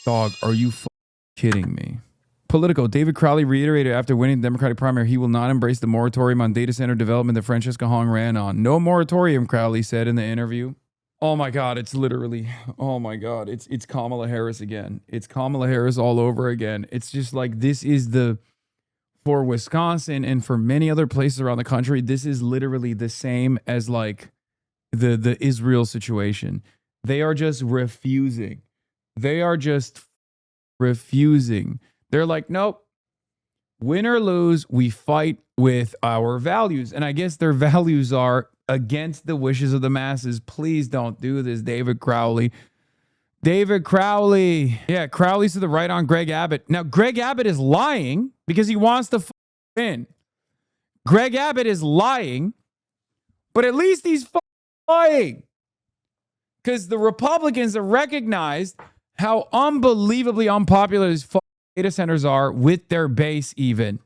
Dog, are you kidding me? Politico. David Crowley reiterated after winning the Democratic primary he will not embrace the moratorium on data center development that Francesca Hong ran on. No moratorium, Crowley said in the interview. Oh my God, it's literally, oh my God, it's Kamala Harris again. It's Kamala Harris all over again. It's just like, this is for Wisconsin and for many other places around the country, this is literally the same as like the Israel situation. They are just refusing. They are just refusing. They're like, nope, win or lose, we fight with our values. And I guess their values are against the wishes of the masses. Please don't do this, David Crowley. David Crowley. Yeah, Crowley's to the right on Greg Abbott. Now, Greg Abbott is lying because he wants to win. Greg Abbott is lying, but at least he's lying. Because the Republicans have recognized how unbelievably unpopular these data centers are with their base even.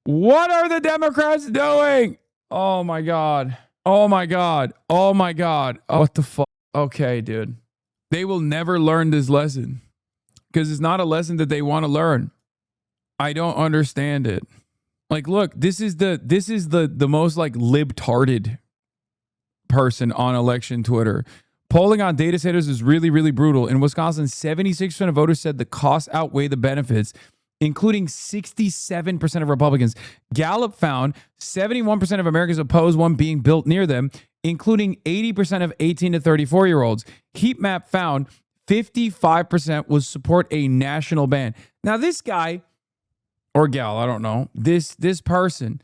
What are the Democrats doing? Oh my God. Oh my God. Oh my God. Oh, what the fuck? Okay, dude. They will never learn this lesson because it's not a lesson that they want to learn. I don't understand it. Like, look, this is the most like libtarded person on election Twitter. Polling on data centers is really, really brutal. In Wisconsin, 76% of voters said the costs outweigh the benefits, including 67% of Republicans. Gallup found 71% of Americans oppose one being built near them, including 80% of 18 to 34-year-olds. Heat map found 55% would support a national ban. Now, this guy or gal, I don't know, this person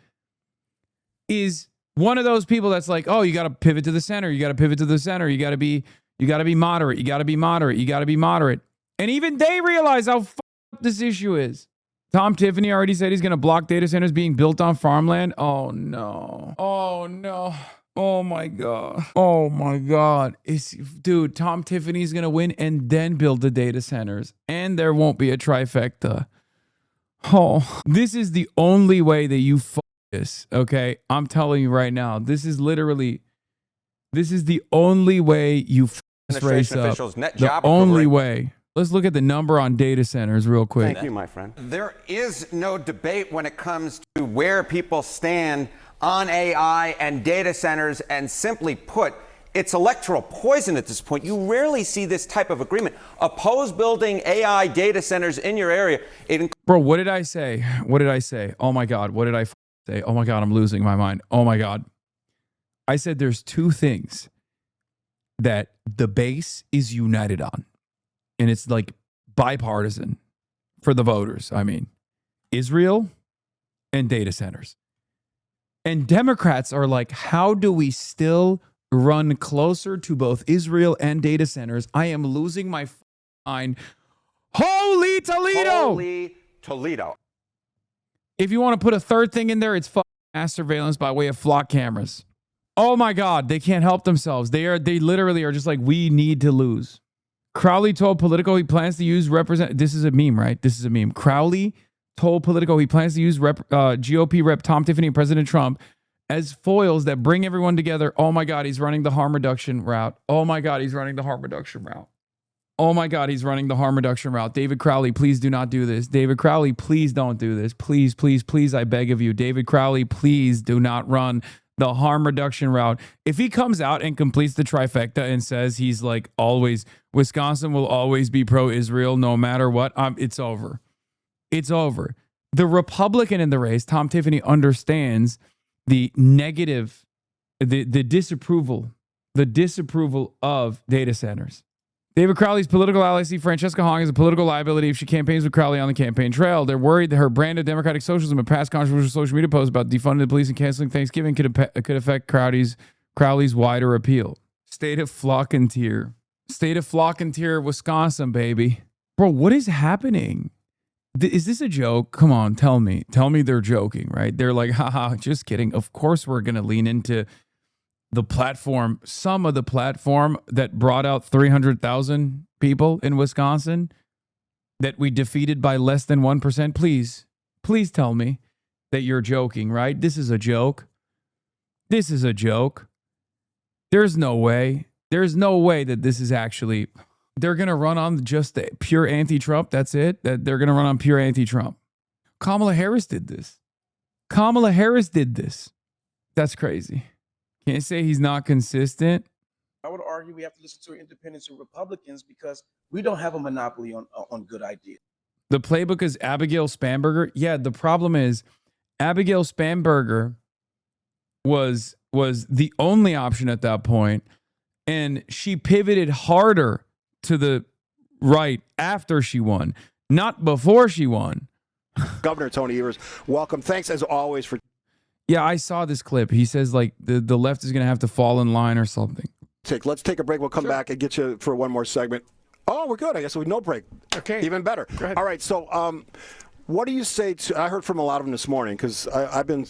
is one of those people that's like, oh, you got to pivot to the center. You got to pivot to the center. You got to be moderate. You got to be moderate. You got to be moderate. And even they realize how fucked up this issue is. Tom Tiffany already said he's going to block data centers being built on farmland. Oh, no. Oh, no. Oh, my God. Oh, my God. Dude, Tom Tiffany's going to win and then build the data centers. And there won't be a trifecta. Oh, this is the only way that you this, okay? I'm telling you right now, this is the only way you this race up. The only way. Let's look at the number on data centers real quick. Thank you, my friend. There is no debate when it comes to where people stand on AI and data centers, and simply put, it's electoral poison at this point. You rarely see this type of agreement. Oppose building AI data centers in your area. Bro, what did I say? What did I say? Oh my God, what did I say? Oh my God, I'm losing my mind. Oh my God. I said there's two things that the base is united on. And it's like bipartisan for the voters. I mean, Israel and data centers. And Democrats are like, how do we still run closer to both Israel and data centers? I am losing my mind. Holy Toledo! Holy Toledo. If you want to put a third thing in there, it's mass surveillance by way of flock cameras. Oh my God, they can't help themselves. They literally are just like, we need to lose. Crowley told Politico he plans to use this is a meme, right? This is a meme. Crowley told Politico he plans to use GOP rep Tom Tiffany and President Trump as foils that bring everyone together. Oh my God, he's running the harm reduction route. Oh my God, he's running the harm reduction route. Oh my God, he's running the harm reduction route. David Crowley, please do not do this. David Crowley, please don't do this. Please, please, please, I beg of you. David Crowley, please do not run the harm reduction route. If he comes out and completes the trifecta and says he's like always, Wisconsin will always be pro-Israel no matter what, it's over. It's over. The Republican in the race, Tom Tiffany, understands the negative, the disapproval of data centers. David Crowley's political ally, Francesca Hong, is a political liability if she campaigns with Crowley on the campaign trail. They're worried that her brand of democratic socialism and past controversial social media posts about defunding the police and canceling Thanksgiving could affect Crowley's wider appeal. State of flock and tear. State of flock and tear, Wisconsin, baby. Bro, what is happening? Is this a joke? Come on, tell me. Tell me they're joking, right? They're like, haha, just kidding. Of course we're going to lean into the platform, some of the platform that brought out 300,000 people in Wisconsin that we defeated by less than 1%. Please tell me that you're joking, right? This is a joke. This is a joke. There's no way. There's no way that this is actually They're going to run on just the pure anti-Trump. That's it. That they're going to run on pure anti-Trump. Kamala Harris did this. Kamala Harris did this. That's crazy. Can't say he's not consistent. I would argue we have to listen to independents and Republicans because we don't have a monopoly on good ideas. The playbook is Abigail Spanberger. Yeah, the problem is Abigail Spanberger was the only option at that point, and she pivoted harder to the right after she won, not before she won. Governor Tony Evers, welcome. Thanks as always for. Yeah, I saw this clip. He says like the left is going to have to fall in line or something. Let's take a break. We'll come back and get you for one more segment. Oh, we're good. I guess we no break. Okay. Even better. Go ahead. All right. So what do you say to, I heard from a lot of them this morning because I've been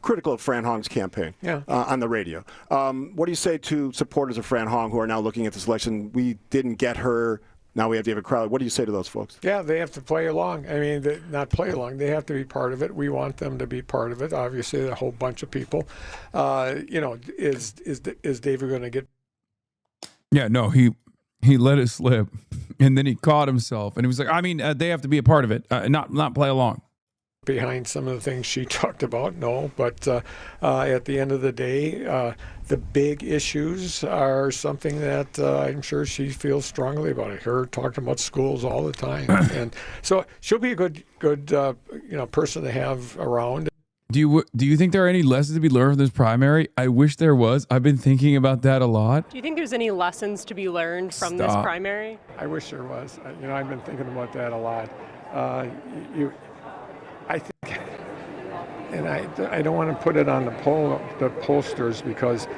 critical of Fran Hong's campaign on the radio. What do you say to supporters of Fran Hong who are now looking at this election? We didn't get her. Now we have David Crowley. What do you say to those folks? Yeah, they have to play along. I mean, not play along. They have to be part of it. We want them to be part of it. Obviously, a whole bunch of people. Is David going to get? Yeah, no, he let it slip, and then he caught himself, and he was like, I mean, they have to be a part of it, not play along. Behind some of the things she talked about, no. But at the end of the day, the big issues are something that I'm sure she feels strongly about. It. Her talking about schools all the time, and so she'll be a good person to have around. Do you think there are any lessons to be learned from this primary? I wish there was. I've been thinking about that a lot. Do you think there's any lessons to be learned from this primary? I wish there was. I've been thinking about that a lot. I think, and I don't want to put it on the pollsters because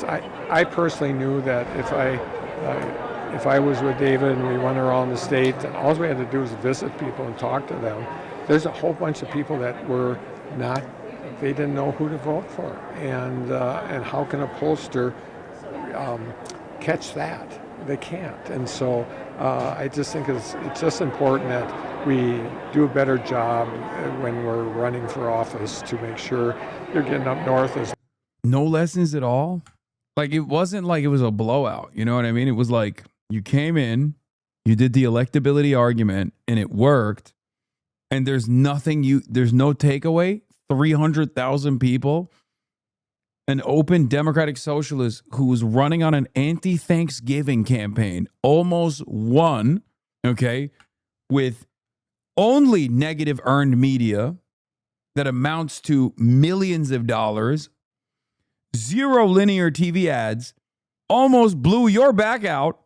I personally knew that if I was with David and we went around the state, and all we had to do was visit people and talk to them. There's a whole bunch of people that were not, they didn't know who to vote for, and how can a pollster catch that? They can't, and so I just think it's just important that we do a better job when we're running for office to make sure you're getting up north. No lessons at all? Like, it wasn't like it was a blowout. You know what I mean? It was like you came in, you did the electability argument, and it worked. And there's no takeaway. 300,000 people. An open Democratic socialist who was running on an anti-Thanksgiving campaign almost won, okay, with only negative earned media that amounts to millions of dollars, 0 linear TV ads, almost blew your back out,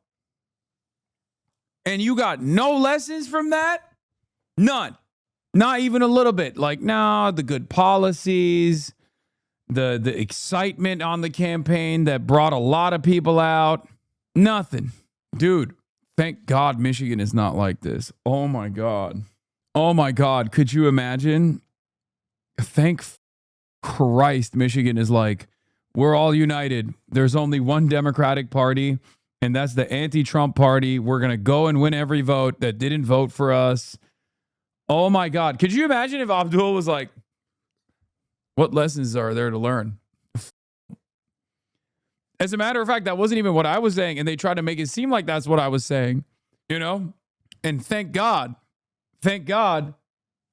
and you got no lessons from that? None. Not even a little bit. Like, no, the good policies, the excitement on the campaign that brought a lot of people out. Nothing. Dude, thank God Michigan is not like this. Oh, my God. Oh, my God. Could you imagine? Thank Christ Michigan is like, we're all united. There's only one Democratic Party, and that's the anti-Trump party. We're going to go and win every vote that didn't vote for us. Oh, my God. Could you imagine if Abdul was like, what lessons are there to learn? As a matter of fact, that wasn't even what I was saying, and they tried to make it seem like that's what I was saying, you know? And thank God,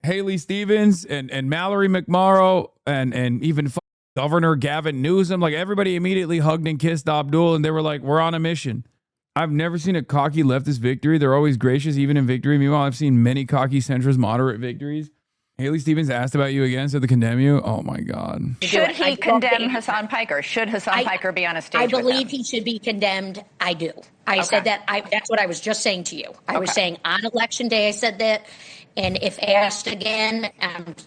Haley Stevens and Mallory McMorrow and even Governor Gavin Newsom, like everybody immediately hugged and kissed Abdul, and they were like, we're on a mission. I've never seen a cocky leftist victory. They're always gracious, even in victory. Meanwhile, I've seen many cocky centrist moderate victories. Haley Stevens asked about you again, said to condemn you. Oh, my God. Should he condemn Hasan Piker? Should Hasan Piker be on a stage with him? I believe he should be condemned. I do. I said that. That's what I was just saying to you. I was saying on Election Day, I said that. And if asked again,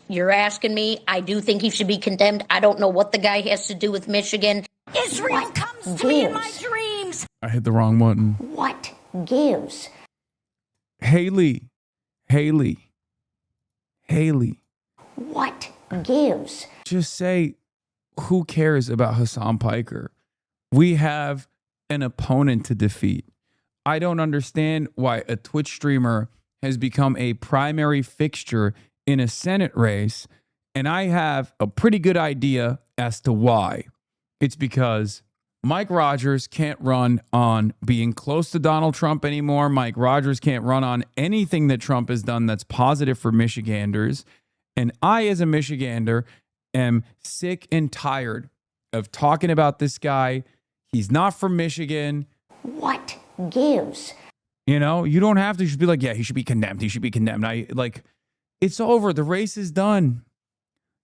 you're asking me, I do think he should be condemned. I don't know what the guy has to do with Michigan. Israel comes to me in my dreams. I hit the wrong button. What gives? Haley. What gives? Just say, who cares about Hasan Piker? We have an opponent to defeat. I don't understand why a Twitch streamer has become a primary fixture in a Senate race, and I have a pretty good idea as to why. It's because Mike Rogers can't run on being close to Donald Trump anymore. Mike Rogers can't run on anything that Trump has done that's positive for Michiganders. And I, as a Michigander, am sick and tired of talking about this guy. He's not from Michigan. What gives? You know, you don't have to just be like, yeah, he should be condemned. He should be condemned. It's over. The race is done.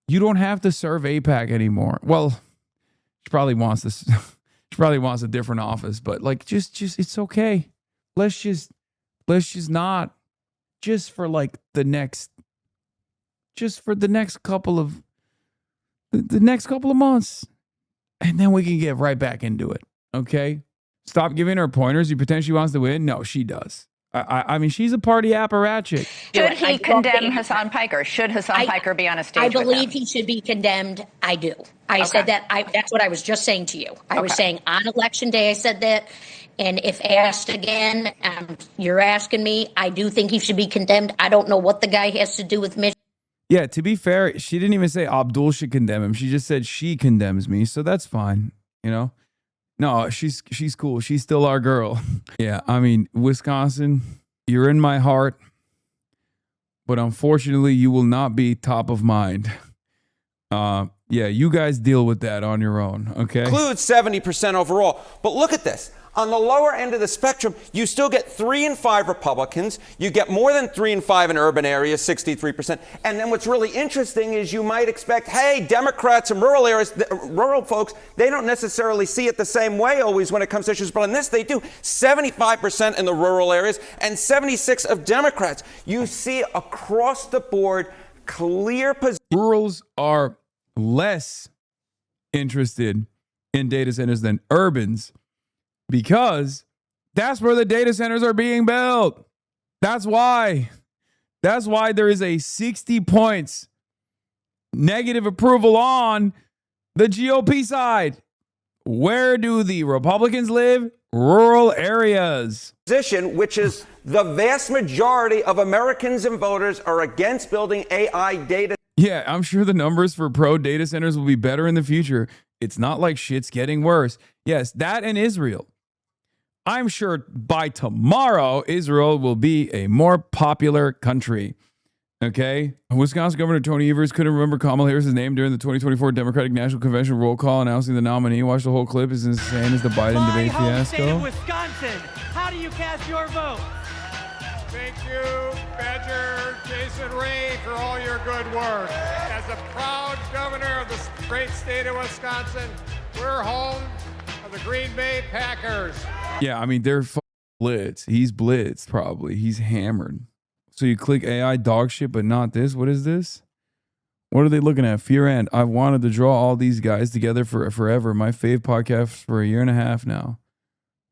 You don't have to serve AIPAC anymore. Well, she probably wants this. She probably wants a different office, but like, just it's okay. Let's just not, just for the next couple of months, and then we can get right back into it. Okay, stop giving her pointers. You pretend she wants to win. No, she does. I mean, she's a party apparatchik. Should he condemn Hasan Piker? Should Hasan Piker be on a stage? I believe he should be condemned. I do. I said that. That's what I was just saying to you. I was saying on election day, I said that. And if asked again, you're asking me, I do think he should be condemned. I don't know what the guy has to do with Michigan. Yeah, to be fair, she didn't even say Abdul should condemn him. She just said she condemns me. So that's fine. You know? No, she's cool. She's still our girl. Yeah, I mean, Wisconsin, you're in my heart, but unfortunately, you will not be top of mind. Yeah, you guys deal with that on your own, okay? Includes 70% overall. But look at this. On the lower end of the spectrum, you still get 3 in 5 Republicans. You get more than 3 in 5 in urban areas, 63%. And then what's really interesting is you might expect, hey, Democrats in rural areas, rural folks, they don't necessarily see it the same way always when it comes to issues. But on this, they do. 75% in the rural areas and 76% of Democrats. You see across the board clear position. Rurals are less interested in data centers than urbans, because that's where the data centers are being built. That's why there is a 60 points negative approval on the GOP side. Where do the Republicans live? Rural areas. Position, which is the vast majority of Americans and voters are against building AI data. Yeah, I'm sure the numbers for pro data centers will be better in the future. It's not like shit's getting worse. Yes, that and Israel. I'm sure by tomorrow, Israel will be a more popular country. Okay? Wisconsin Governor Tony Evers couldn't remember Kamala Harris's name during the 2024 Democratic National Convention roll call announcing the nominee. Watch the whole clip. It's insane as the Biden debate fiasco. State of Wisconsin. How do you cast your vote? Thank you, Badger Jason Ray, for all your good work. As a proud governor of the great state of Wisconsin, we're home of the Green Bay Packers. Yeah, I mean, they're blitzed. He's blitzed, probably. He's hammered. So you click AI dog shit, but not this. What is this? What are they looking at? Fear and I've wanted to draw all these guys together for forever. My fave podcast for a year and a half now.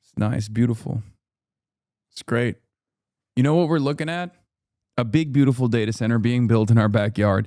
It's nice, beautiful. It's great. You know what we're looking at? A big, beautiful data center being built in our backyard.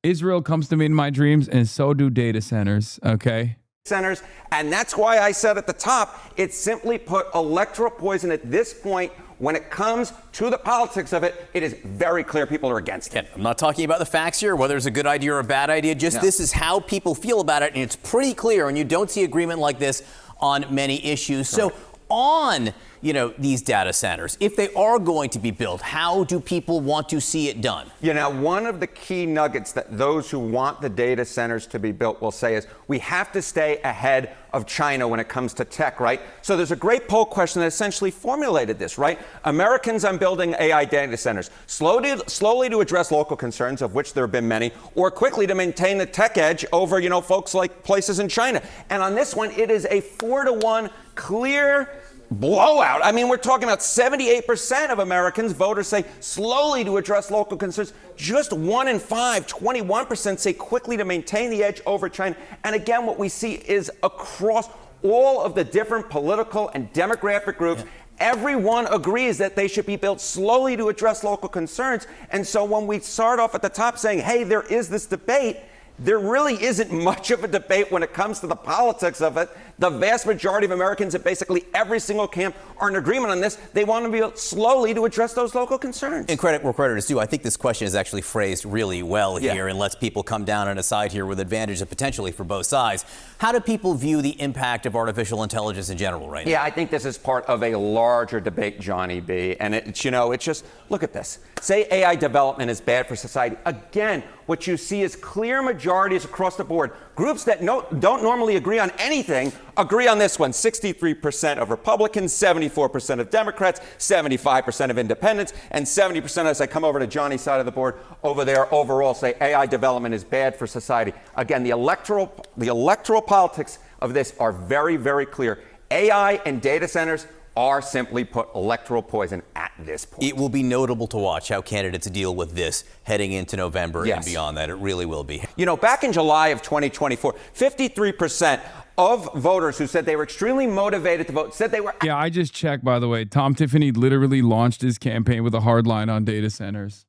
Israel comes to me in my dreams, and so do data centers, okay? Centers, and that's why I said at the top, it's simply put electoral poison at this point. When it comes to the politics of it, it is very clear people are against it. I'm not talking about the facts here, whether it's a good idea or a bad idea. Just This is how people feel about it, and it's pretty clear, and you don't see agreement like this on many issues. Correct. So on, these data centers, if they are going to be built, how do people want to see it done? One of the key nuggets that those who want the data centers to be built will say is we have to stay ahead of China when it comes to tech, right? So there's a great poll question that essentially formulated this, right? Americans on building AI data centers, slowly to address local concerns, of which there have been many, or quickly to maintain the tech edge over, folks like places in China. And on this one, it is a 4-to-1 clear blowout. I mean, we're talking about 78% of Americans, voters say slowly to address local concerns. Just 1 in 5, 21% say quickly to maintain the edge over China. And again, what we see is across all of the different political and demographic groups, everyone agrees that they should be built slowly to address local concerns. And so when we start off at the top saying, hey, there is this debate, there really isn't much of a debate when it comes to the politics of it. The vast majority of Americans at basically every single camp are in agreement on this. They want to be slowly to address those local concerns. And credit where credit is due. I think this question is actually phrased really well here and lets people come down on a side here with advantage potentially for both sides. How do people view the impact of artificial intelligence in general right now? Yeah, I think this is part of a larger debate, Johnny B. And it's, you know, it's just, look at this. Say AI development is bad for society. Again, what you see is clear majorities across the board. Groups that don't normally agree on anything agree on this one. 63% of Republicans, 74% of Democrats, 75% of independents, and 70%, as I come over to Johnny's side of the board, over there overall say AI development is bad for society. Again, the electoral politics of this are very, very clear. AI and data centers are simply put electoral poison at this point. It will be notable to watch how candidates deal with this heading into November and beyond that. It really will be. You know, back in July of 2024, 53% of voters who said they were extremely motivated to vote said they were. Yeah, I just checked, by the way. Tom Tiffany literally launched his campaign with a hard line on data centers.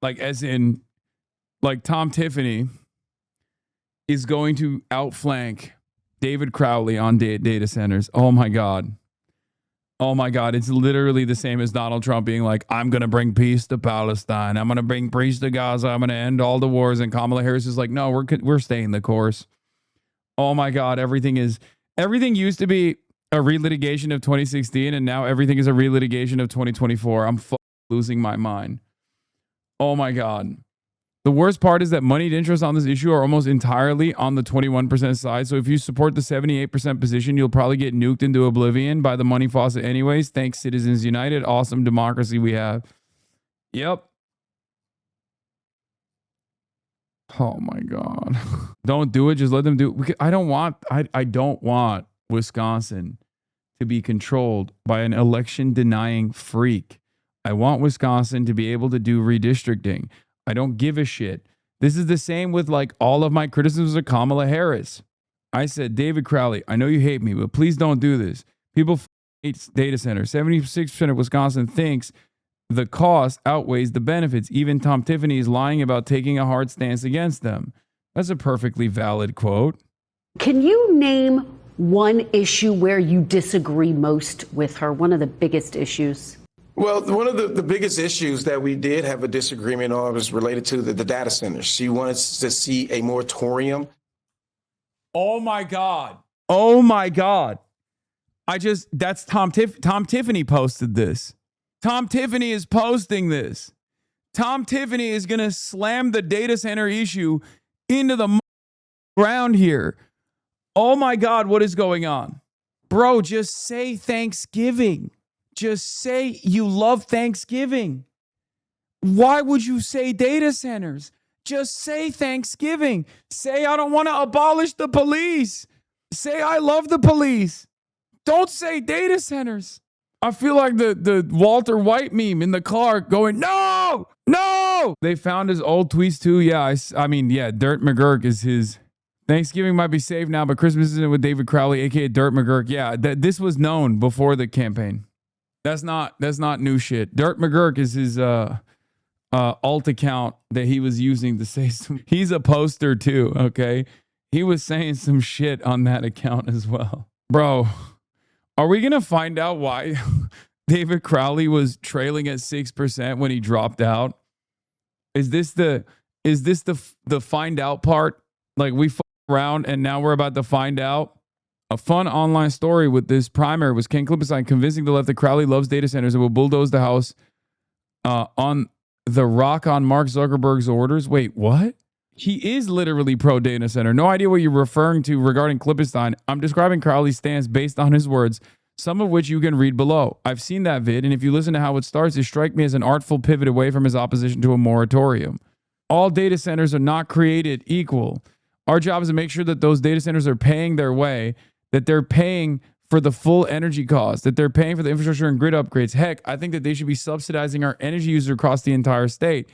Like, as in, like, Tom Tiffany is going to outflank David Crowley on data centers. Oh, my God. Oh my God, it's literally the same as Donald Trump being like, I'm going to bring peace to Palestine. I'm going to bring peace to Gaza. I'm going to end all the wars. And Kamala Harris is like, no, we're staying the course. Oh my God, everything used to be a relitigation of 2016, and now everything is a relitigation of 2024. I'm losing my mind. Oh my God. The worst part is that moneyed interests on this issue are almost entirely on the 21% side. So if you support the 78% position, you'll probably get nuked into oblivion by the money faucet anyways. Thanks, Citizens United. Awesome democracy we have. Yep. Oh my God. Don't do it. Just let them do it. I don't want Wisconsin to be controlled by an election denying freak. I want Wisconsin to be able to do redistricting. I don't give a shit. This is the same with like all of my criticisms of Kamala Harris. I said, David Crowley, I know you hate me, but please don't do this. People hate data centers. 76% of Wisconsin thinks the cost outweighs the benefits. Even Tom Tiffany is lying about taking a hard stance against them. That's a perfectly valid quote. Can you name one issue where you disagree most with her? One of the biggest issues? Well, one of the biggest issues that we did have a disagreement on was related to the data centers. She wanted to see a moratorium. Oh my God. Oh my God. That's Tom Tiffany posted this. Tom Tiffany is posting this. Tom Tiffany is going to slam the data center issue into the ground here. Oh my God, what is going on? Bro, just say Thanksgiving. Just say you love Thanksgiving. Why would you say data centers? Just say Thanksgiving. Say I don't want to abolish the police. Say I love the police. Don't say data centers. I feel like the Walter White meme in the car going, no, no. They found his old tweets too. Yeah, I mean, Dirt McGurk is his. Thanksgiving might be saved now, but Christmas isn't with David Crowley, a.k.a. Dirt McGurk. Yeah, this was known before the campaign. That's not new shit. Dirt McGurk is his alt account that he was using to say some. He's a poster too, okay? He was saying some shit on that account as well. Bro, are we going to find out why David Crowley was trailing at 6% when he dropped out? Is this the find out part? Like we around and now we're about to find out? A fun online story with this primary was Ken Klippenstein convincing the left that Crowley loves data centers and will bulldoze the House on the rock on Mark Zuckerberg's orders. Wait, what? He is literally pro data center. No idea what you're referring to regarding Klippenstein. I'm describing Crowley's stance based on his words, some of which you can read below. I've seen that vid, and if you listen to how it starts, it strikes me as an artful pivot away from his opposition to a moratorium. All data centers are not created equal. Our job is to make sure that those data centers are paying their way, that they're paying for the full energy cost, that they're paying for the infrastructure and grid upgrades. Heck, I think that they should be subsidizing our energy users across the entire state.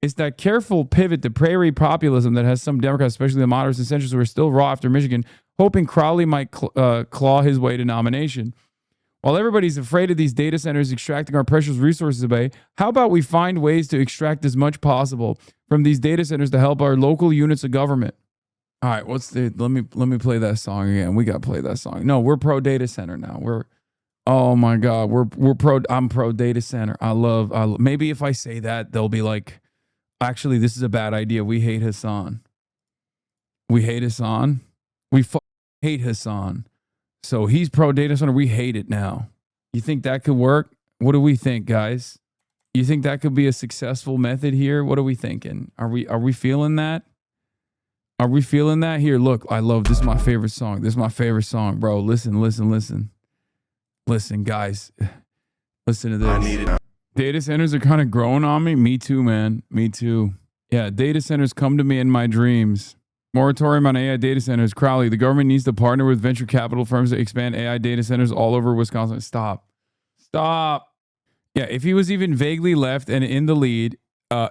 It's that careful pivot to prairie populism that has some Democrats, especially the moderates and centrists, who are still raw after Michigan, hoping Crowley might claw his way to nomination. While everybody's afraid of these data centers extracting our precious resources away, how about we find ways to extract as much possible from these data centers to help our local units of government? All right, let me play that song again. We got to play that song. No, we're pro data center now. Oh my God, I'm pro data center. I love, maybe if I say that, they'll be like, actually, this is a bad idea. We hate Hasan. We hate Hasan. We hate Hasan. So he's pro data center. We hate it now. You think that could work? What do we think, guys? You think that could be a successful method here? What are we thinking? Are we feeling that? Are we feeling that? Here, look, this is my favorite song. This is my favorite song, bro. Listen. Listen, guys. Listen to this. I need it. Data centers are kind of growing on me. Me too, man. Me too. Yeah, data centers come to me in my dreams. Moratorium on AI data centers. Crowley, the government needs to partner with venture capital firms to expand AI data centers all over Wisconsin. Stop. Yeah, if he was even vaguely left and in the lead,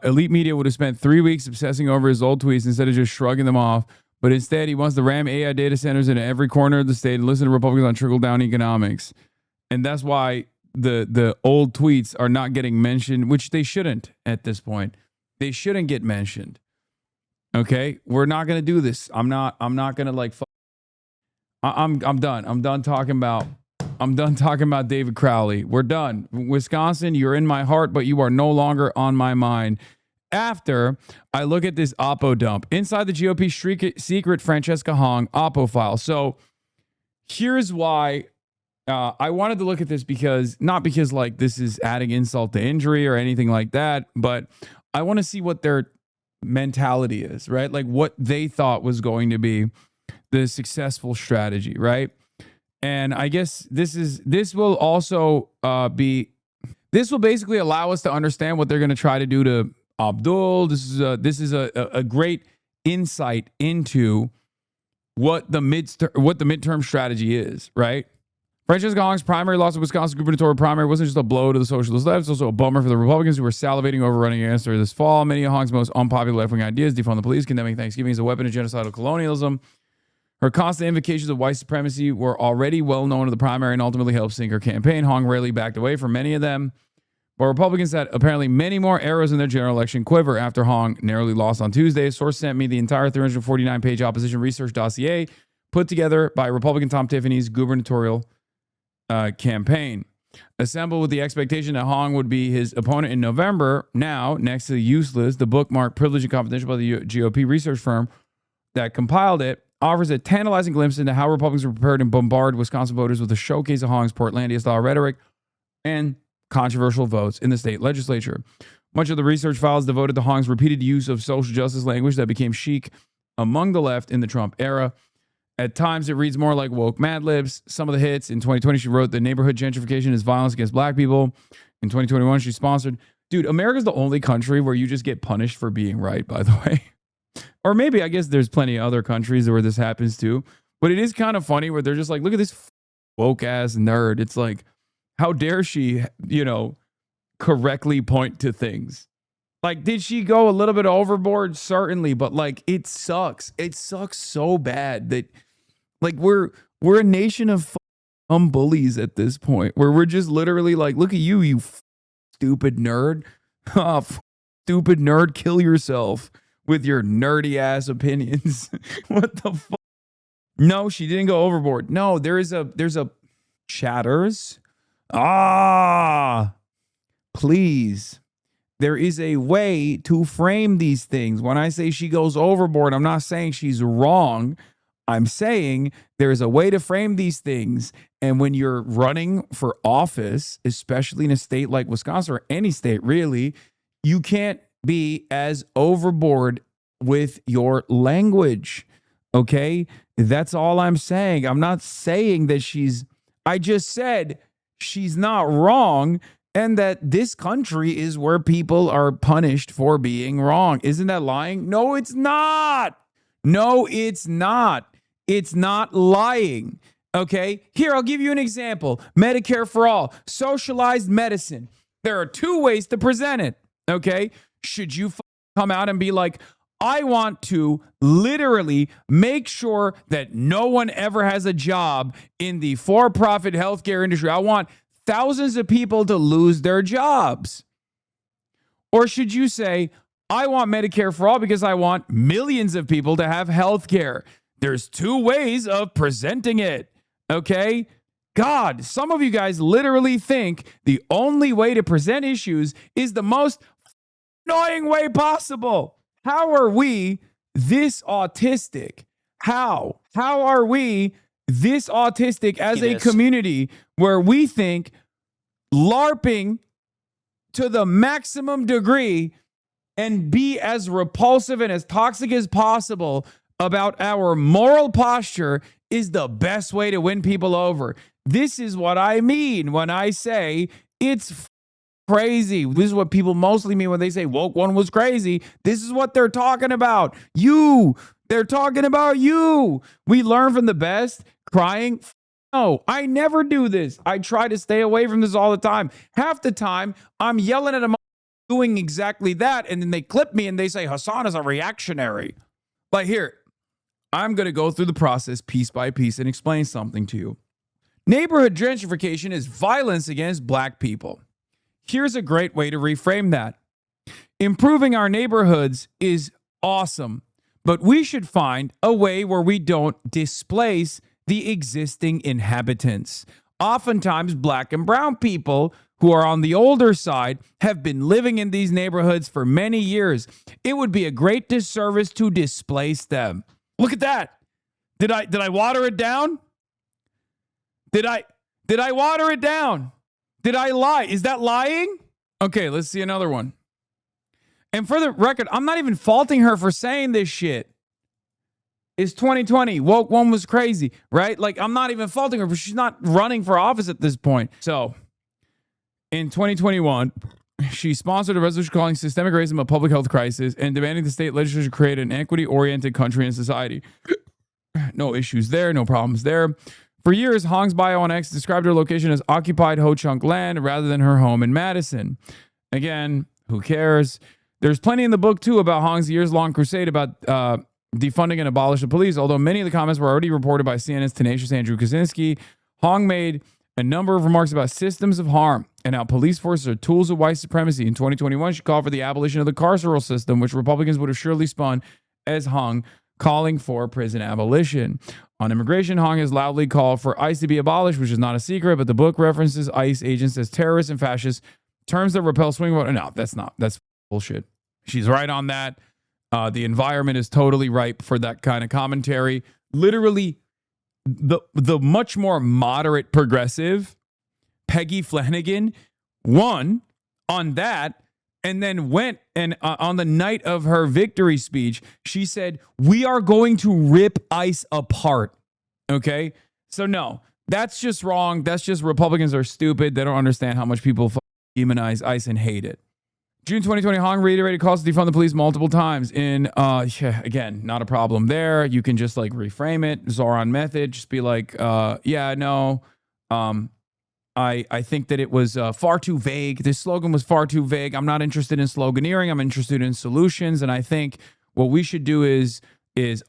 elite media would have spent 3 weeks obsessing over his old tweets instead of just shrugging them off. But instead, he wants to ram AI data centers into every corner of the state and listen to Republicans on trickle-down economics. And that's why the old tweets are not getting mentioned, which they shouldn't at this point. They shouldn't get mentioned. Okay? We're not going to do this. I'm not going to like I'm done. I'm done talking about David Crowley. We're done. Wisconsin, you're in my heart, but you are no longer on my mind. After I look at this Oppo dump inside the GOP secret Francesca Hong Oppo file. So here's why I wanted to look at this, not because like this is adding insult to injury or anything like that, but I want to see what their mentality is, right? Like what they thought was going to be the successful strategy, right? And I guess this will also this will basically allow us to understand what they're going to try to do to Abdul. This is a great insight into what the midterm strategy is, right? Francesca Hong's primary loss of Wisconsin gubernatorial primary wasn't just a blow to the socialist left, it's also a bummer for the Republicans who were salivating over running against her this fall. Many of Hong's most unpopular left-wing ideas, defund the police, condemning Thanksgiving as a weapon of genocidal colonialism. Her constant invocations of white supremacy were already well known to the primary and ultimately helped sink her campaign. Hong rarely backed away from many of them. But Republicans had apparently many more arrows in their general election quiver after Hong narrowly lost on Tuesday. A source sent me the entire 349-page opposition research dossier put together by Republican Tom Tiffany's gubernatorial campaign. Assembled with the expectation that Hong would be his opponent in November, now, next to the useless, the book marked Privileged and Confidential by the GOP research firm that compiled it, offers a tantalizing glimpse into how Republicans were prepared to bombard Wisconsin voters with a showcase of Hong's Portlandia-style rhetoric and controversial votes in the state legislature. Much of the research file is devoted to Hong's repeated use of social justice language that became chic among the left in the Trump era. At times, it reads more like woke Mad Libs. Some of the hits. In 2020, she wrote, "The neighborhood gentrification is violence against black people." In 2021, she sponsored... Dude, America's the only country where you just get punished for being right, by the way. Or maybe, I guess there's plenty of other countries where this happens too. But it is kind of funny where they're just like, look at this woke-ass nerd. It's like, how dare she, correctly point to things? Like, did she go a little bit overboard? Certainly. But, like, it sucks. It sucks so bad that... Like, we're a nation of bullies at this point, where we're just literally like, look at you, you stupid nerd. Stupid nerd, kill yourself with your nerdy ass opinions. What the fuck? No, she didn't go overboard. No, there's a chatters. Please. There is a way to frame these things. When I say she goes overboard, I'm not saying she's wrong. I'm saying there is a way to frame these things. And when you're running for office, especially in a state like Wisconsin or any state really, you can't be as overboard with your language. Okay? That's all I'm saying. I'm not saying that I just said she's not wrong and that this country is where people are punished for being wrong. Isn't that lying? No, it's not. No, it's not. It's not lying. Okay? Here, I'll give you an example. Medicare for all. Socialized medicine. There are two ways to present it. Okay? Should you come out and be like, I want to literally make sure that no one ever has a job in the for-profit healthcare industry. I want thousands of people to lose their jobs. Or should you say, I want Medicare for all because I want millions of people to have health care. There's two ways of presenting it, okay? God, some of you guys literally think the only way to present issues is the most annoying way possible. How are we this autistic? How are we this autistic as a community where we think LARPing to the maximum degree and be as repulsive and as toxic as possible about our moral posture is the best way to win people over? This is what I mean when I say it's crazy. This is what people mostly mean when they say woke one was crazy. This is what they're talking about. You. They're talking about you. We learn from the best. Crying. No, I never do this. I try to stay away from this all the time. Half the time, I'm yelling at them doing exactly that, and then they clip me and they say, Hasan is a reactionary. But here, I'm going to go through the process piece by piece and explain something to you. Neighborhood gentrification is violence against black people. Here's a great way to reframe that. Improving our neighborhoods is awesome, but we should find a way where we don't displace the existing inhabitants. Oftentimes, black and brown people who are on the older side have been living in these neighborhoods for many years. It would be a great disservice to displace them. Look at that. Did I water it down? Did I water it down? Did I lie? Is that lying? Okay, let's see another one. And for the record, I'm not even faulting her for saying this shit. It's 2020. Woke one was crazy, right? Like, I'm not even faulting her, but she's not running for office at this point. So, in 2021, she sponsored a resolution calling systemic racism a public health crisis and demanding the state legislature create an equity-oriented country and society. No issues there, no problems there. For years, Hong's bio on X described her location as occupied Ho-Chunk land rather than her home in Madison. Again, who cares? There's plenty in the book, too, about Hong's years-long crusade about defunding and abolish the police. Although many of the comments were already reported by CNN's tenacious Andrew Kaczynski, Hong made a number of remarks about systems of harm and how police forces are tools of white supremacy. In 2021, she called for the abolition of the carceral system, which Republicans would have surely spun as Hong calling for prison abolition. On immigration, Hong has loudly called for ICE to be abolished, which is not a secret, but the book references ICE agents as terrorists and fascists, terms that repel swing vote. No, that's bullshit. She's right on that. The environment is totally ripe for that kind of commentary. Literally, the much more moderate progressive Peggy Flanagan won on that, and then went and on the night of her victory speech, she said, "We are going to rip ICE apart." Okay, so no, that's just wrong. That's just Republicans are stupid. They don't understand how much people demonize ICE and hate it. June 2020, Hong reiterated calls to defund the police multiple times. Again, not a problem there. You can just like reframe it, Zoran method. Just be like, I think that it was far too vague. This slogan was far too vague. I'm not interested in sloganeering. I'm interested in solutions. And I think what we should do is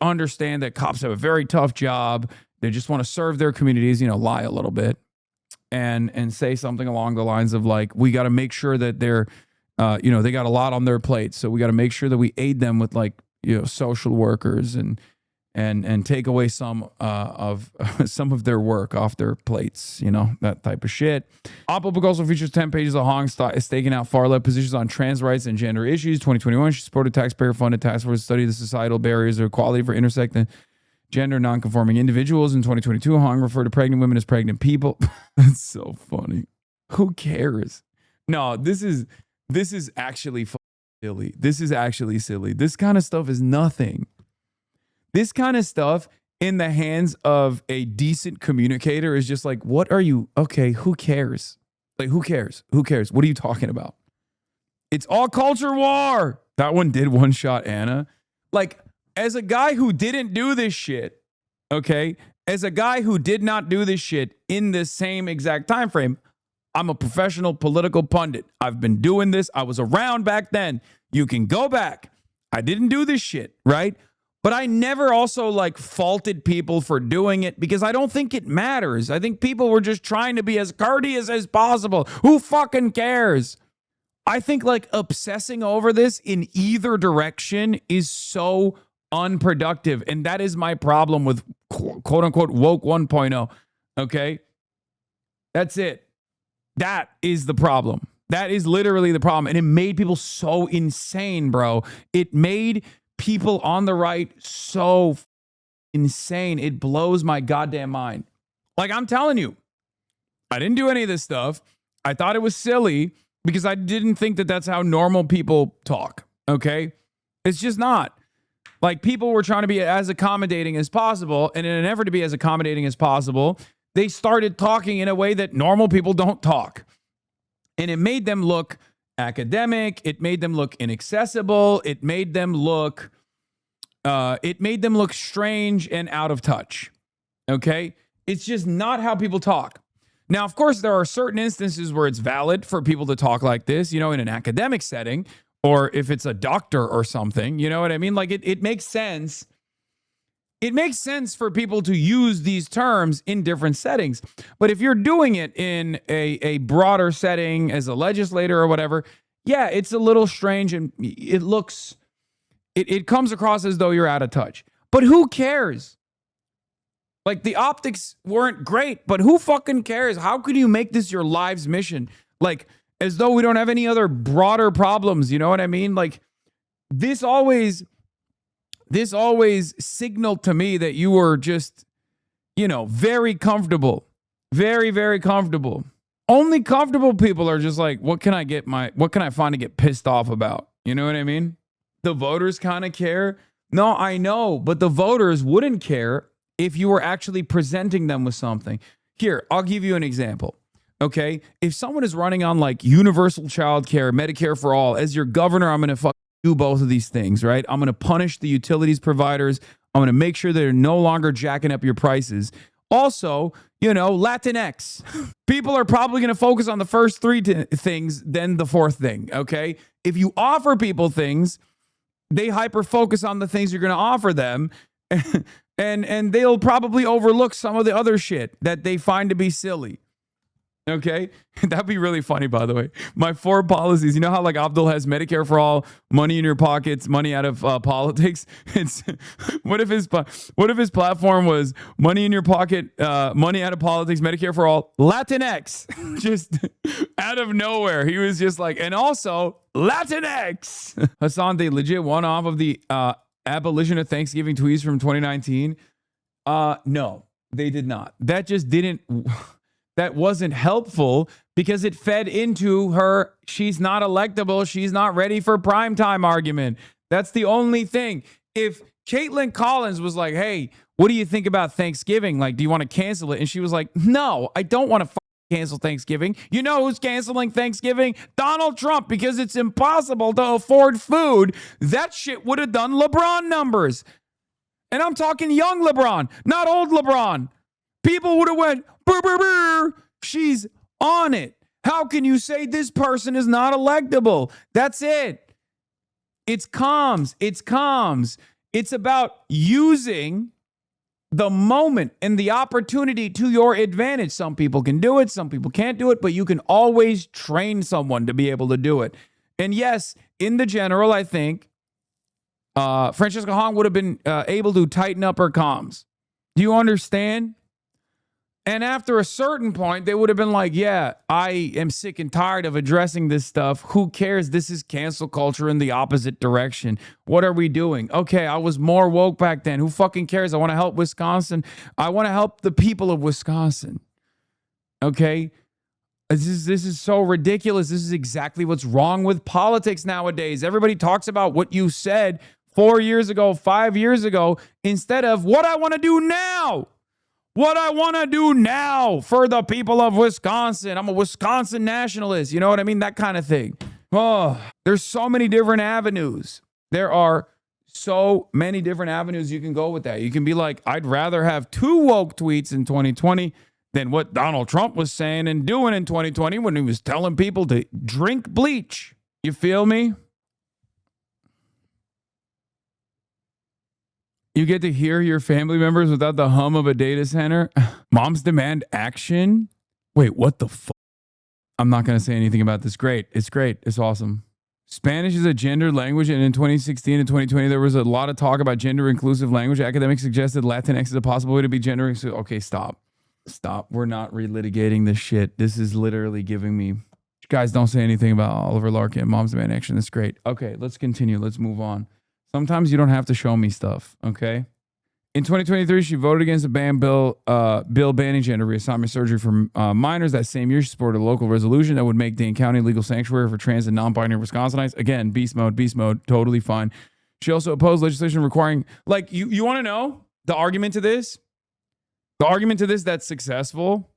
understand that cops have a very tough job. They just want to serve their communities, lie a little bit and say something along the lines of like, we got to make sure that they're, they got a lot on their plate. So we got to make sure that we aid them with like, social workers and take away some of their work off their plates, that type of shit. Op-Ed book also features 10 pages of Hong staking out far-left positions on trans rights and gender issues. 2021, she supported taxpayer-funded task force to study the societal barriers of equality for intersecting gender non-conforming individuals. In 2022, Hong referred to pregnant women as pregnant people. That's so funny. Who cares? No, this is actually silly. This is actually silly. This kind of stuff is nothing. This kind of stuff in the hands of a decent communicator is just like, what are you? Okay, who cares? Like, who cares? Who cares? What are you talking about? It's all culture war. That one did one shot Anna. Like, as a guy who didn't do this shit, okay, as a guy who did not do this shit in the same exact time frame, I'm a professional political pundit. I've been doing this. I was around back then. You can go back. I didn't do this shit, right? But I never also like faulted people for doing it because I don't think it matters. I think people were just trying to be as courteous as possible. Who fucking cares? I think like obsessing over this in either direction is so unproductive. And that is my problem with quote unquote woke 1.0. Okay. That's it. That is the problem. That is literally the problem. And it made people so insane, bro. It made people on the right so insane. It blows my goddamn mind. Like, I'm telling you, I didn't do any of this stuff. I thought it was silly because I didn't think that that's how normal people talk. Okay. It's just not. Like, people were trying to be as accommodating as possible. And in an effort to be as accommodating as possible, they started talking in a way that normal people don't talk. And it made them look academic. It made them look inaccessible. It made them look strange and out of touch. Okay? It's just not how people talk. Now, of course, there are certain instances where it's valid for people to talk like this, you know, in an academic setting, or if it's a doctor or something, you know what I mean? Like, it makes sense. It makes sense for people to use these terms in different settings. But if you're doing it in a broader setting as a legislator or whatever, yeah, it's a little strange and it comes across as though you're out of touch. But who cares? Like, the optics weren't great, but who fucking cares? How could you make this your life's mission? Like, as though we don't have any other broader problems, you know what I mean? Like, this always signaled to me that you were just, you know, very comfortable. Very, very comfortable. Only comfortable people are just like, what can I find to get pissed off about? You know what I mean? The voters kind of care. No, I know, but the voters wouldn't care if you were actually presenting them with something. Here, I'll give you an example. Okay? If someone is running on like universal child care, Medicare for all, as your governor, I'm going to do both of these things, right? I'm going to punish the utilities providers. I'm going to make sure they're no longer jacking up your prices. Also, you know, Latinx. People are probably going to focus on the first three things, then the fourth thing, okay? If you offer people things, they hyper-focus on the things you're going to offer them, and they'll probably overlook some of the other shit that they find to be silly. Okay? That'd be really funny, by the way. My 4 policies, you know how like Abdul has Medicare for all, money in your pockets, money out of politics? It's what if his platform was money in your pocket, money out of politics, Medicare for all, Latinx? Just out of nowhere. He was just like, and also Latinx. Hasan, they legit won off of the abolition of Thanksgiving tweets from 2019. No, they did not. That just didn't... That wasn't helpful because it fed into her, she's not electable, she's not ready for primetime argument. That's the only thing. If Caitlin Collins was like, hey, what do you think about Thanksgiving? Like, do you want to cancel it? And she was like, no, I don't want to cancel Thanksgiving. You know who's canceling Thanksgiving? Donald Trump, because it's impossible to afford food. That shit would have done LeBron numbers. And I'm talking young LeBron, not old LeBron. People would have went, brr, brr, brr. She's on it. How can you say this person is not electable? That's it. It's comms. It's comms. It's about using the moment and the opportunity to your advantage. Some people can do it. Some people can't do it. But you can always train someone to be able to do it. And yes, in the general, I think Francesca Hong would have been able to tighten up her comms. Do you understand? And after a certain point, they would have been like, yeah, I am sick and tired of addressing this stuff. Who cares? This is cancel culture in the opposite direction. What are we doing? Okay, I was more woke back then. Who fucking cares? I want to help Wisconsin. I want to help the people of Wisconsin. Okay? This is so ridiculous. This is exactly what's wrong with politics nowadays. Everybody talks about what you said 4 years ago, 5 years ago, instead of what I want to do now. What I want to do now for the people of Wisconsin. I'm a Wisconsin nationalist. You know what I mean? That kind of thing. Oh, there's so many different avenues. There are so many different avenues you can go with that. You can be like, I'd rather have 2 woke tweets in 2020 than what Donald Trump was saying and doing in 2020 when he was telling people to drink bleach. You feel me? You get to hear your family members without the hum of a data center. Moms demand action. Wait, what the fuck? I'm not going to say anything about this. Great. It's great. It's awesome. Spanish is a gendered language, and in 2016 and 2020, there was a lot of talk about gender-inclusive language. Academics suggested Latinx is a possible way to be gender-inclusive. Okay, stop. Stop. We're not relitigating this shit. This is literally giving me... Guys, don't say anything about Oliver Larkin. Mom's Man Action. That's great. Okay, let's continue. Let's move on. Sometimes you don't have to show me stuff, okay? In 2023, she voted against a bill banning gender reassignment surgery for minors. That same year, she supported a local resolution that would make Dane County a legal sanctuary for trans and non-binary Wisconsinites. Again, beast mode, totally fine. She also opposed legislation requiring, like, you want to know the argument to this? The argument to this that's successful?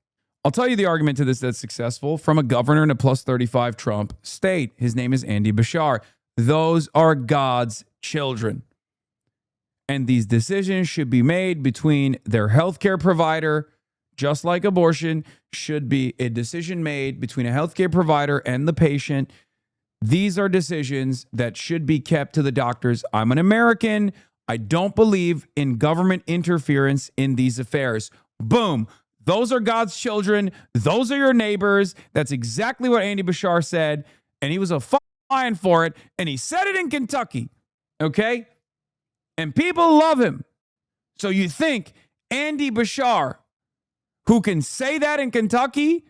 I'll tell you the argument to this that's successful from a governor in a plus 35 Trump state. His name is Andy Bashar. Those are God's children. And these decisions should be made between their healthcare provider, just like abortion should be a decision made between a healthcare provider and the patient. These are decisions that should be kept to the doctors. I'm an American. I don't believe in government interference in these affairs. Boom. Those are God's children. Those are your neighbors. That's exactly what Andy Bashar said. And he was a lion for it. And he said it in Kentucky. Okay? And people love him. So you think Andy Bashar, who can say that in Kentucky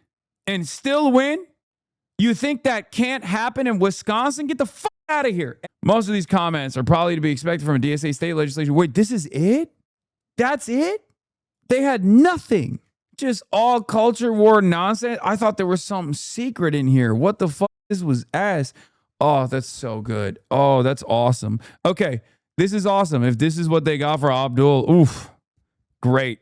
and still win, you think that can't happen in Wisconsin? Get the fuck out of here. Most of these comments are probably to be expected from a DSA state legislation. Wait, this is it? That's it? They had nothing. Just all culture war nonsense. I thought there was something secret in here. What the fuck? This was ass. Oh, that's so good. Oh, that's awesome. Okay, this is awesome. If this is what they got for Abdul, oof, great.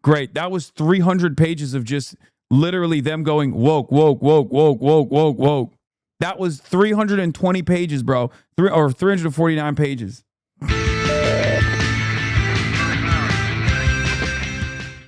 Great. That was 300 pages of just literally them going woke, woke, woke, woke, woke, woke, woke. That was 320 pages, bro. Or 349 pages.